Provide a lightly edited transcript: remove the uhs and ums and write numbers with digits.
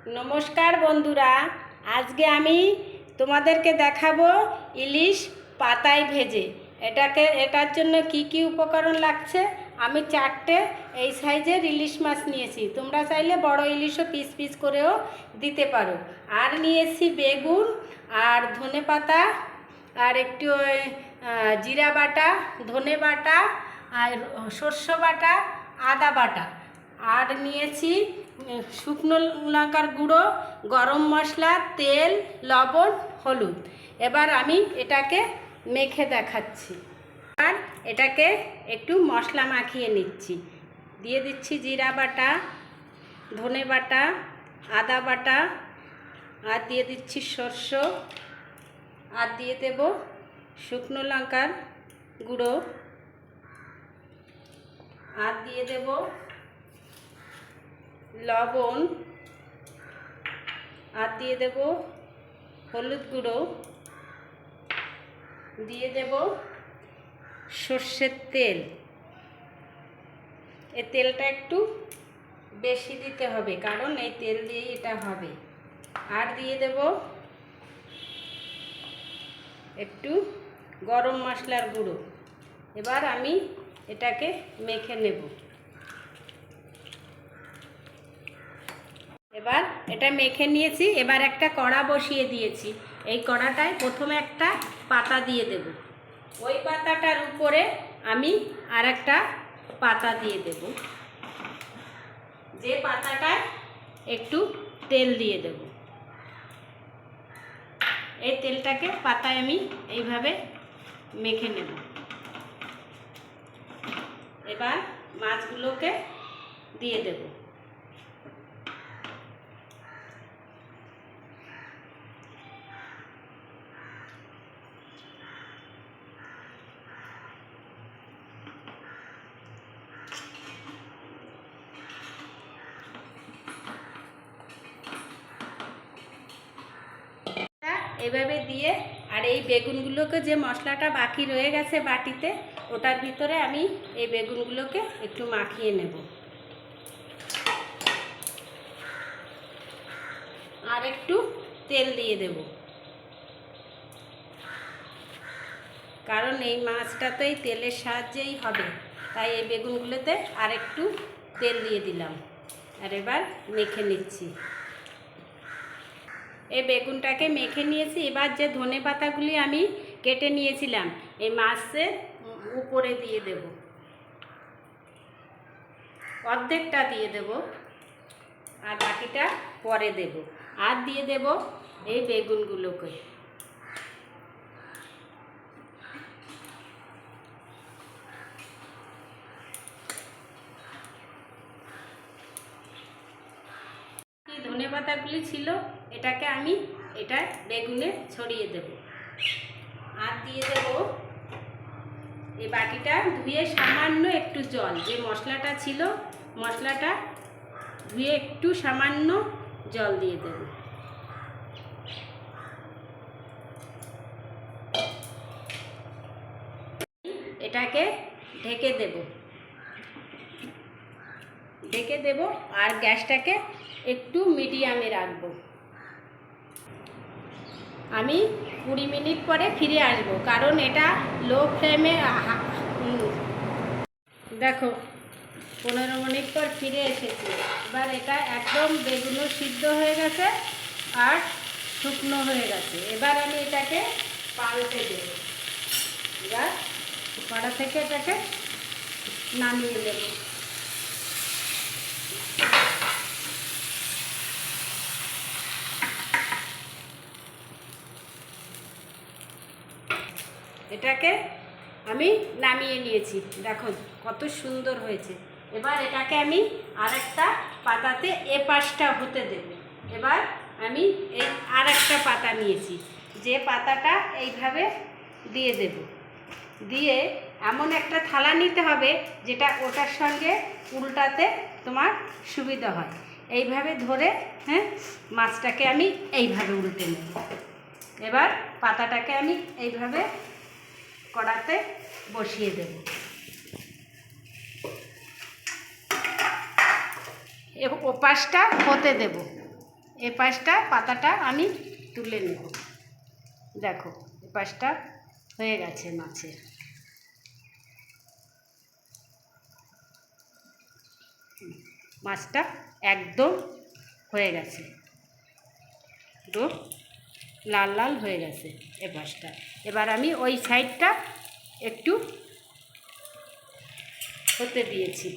নমস্কার বন্ধুরা, আজকে আমি তোমাদেরকে দেখাবো ইলিশ পাতায় ভেজে। এটার জন্য কি কি উপকরণ লাগছে। আমি 4টে এই সাইজের ইলিশ মাছ নিয়েছি। তোমরা চাইলে বড় ইলিশও পিস পিস করেও দিতে পারো। আর নিয়েছি বেগুন আর ধনেপাতা আর একটু জিরা বাটা, ধনে বাটা আর সর্ষ বাটা, আদা বাটা। আর নিয়েছি শুকনো লঙ্কার গুঁড়ো, গরম মশলা, তেল, লবণ, হলুদ। এবার আমি এটাকে মেখে দেখাচ্ছি। আর এটাকে একটু মশলা মাখিয়ে নিচ্ছি। দিয়ে দিচ্ছি জিরা বাটা, ধনে বাটা, আদা বাটা, আর দিয়ে দিচ্ছি সর্ষ, আর দিয়ে দেব শুকনো লঙ্কার গুঁড়ো, আর দিয়ে দেব লবণ, আর দিয়ে দেব হলুদ গুঁড়ো, দিয়ে দেব সর্ষের তেল। এই তেলটা একটু বেশি দিতে হবে, কারণ এই তেল দিয়েই এটা হবে। আর দিয়ে দেব একটু গরম মশলার গুঁড়ো। এবার আমি এটাকে মেখে নেব। এবার এটা মেখে নিয়েছি। এবার একটা কড়া বসিয়ে দিয়েছি। এই কড়াটায় প্রথমে একটা পাতা দিয়ে দেব। ওই পাতাটার উপরে আমি আর একটা পাতা দিয়ে দেব। যে পাতাটায় একটু তেল দিয়ে দেব। এই তেলটাকে পাতায় আমি এইভাবে মেখে নেব। এবার মাছগুলোকে দিয়ে দেব। এভাবে দিয়ে আর এই বেগুনগুলোকে, যে মশলাটা বাকি রয়ে গেছে বাটিতে, ওটার ভিতরে আমি এই বেগুনগুলোকে একটু মাখিয়ে নেব। আর একটু তেল দিয়ে দেব, কারণ এই মাছটাতেই তেলের সাহায্যেই হবে। তাই এই বেগুনগুলোতে আর একটু তেল দিয়ে দিলাম। আর এবার মেখে নিচ্ছি। এই বেগুনটাকে মেখে নিয়েছি। এবার যে ধনে পাতাগুলি আমি কেটে নিয়েছিলাম এই মাছের উপরে দিয়ে দেব। অর্ধেকটা দিয়ে দেব, আর বাকিটা পরে দেব। আর দিয়ে দেব এই বেগুনগুলোকে। ধনে পাতাগুলি ছিল, এটাকে আমি বেগুনে ছড়িয়ে দেব। আর দিয়ে দেব এই বাটিটা ধুয়ে সামান্য একটু জল, যে মশলাটা ছিল মশলাটা ধুয়ে একটু সামান্য জল দিয়ে দেব। এটাকে ঢেকে দেব আর গ্যাসটাকে একটু মিডিয়ামে রাখবো। আমি 20 মিনিট পরে ফিরে আসব, কারণ এটা লো ফ্লেমে। দেখো 15 মিনিট পর ফিরে এসেছি। এবার এটা একদম বেগুনও সিদ্ধ হয়ে গেছে আর শুকনো হয়ে গেছে। এবার আমি এটাকে পাল্টে দেব। এবার কড়া থেকে এটাকে নামিয়ে দেব। এটাকে আমি নামিয়ে নিয়েছি। দেখো কত সুন্দর হয়েছে। এবার এটাকে আমি আরেকটা পাতাতে এপাশটা হতে দেব। এবার আমি এই আরেকটা পাতা নিয়েছি, যে পাতাটা এইভাবে দিয়ে দেব। দিয়ে এমন একটা থালা নিতে হবে যেটা ওটার সঙ্গে উল্টাতে তোমার সুবিধা হয়। এইভাবে ধরে মাছটাকে আমি এইভাবে উল্টে নেব। এবার পাতাটাকে আমি এইভাবে কড়াতে বসিয়ে দেব। ওপাশটা হতে দেব। এ পাশটা পাতাটা আমি তুলে নেব। দেখো এ পাশটা হয়ে গেছে মাছের। মাছটা একদম হয়ে গেছে, পুরো লাল লাল হয়ে গেছে এ পাশটা। এবার আমি ওই সাইডটা একটু হতে দিয়েছি।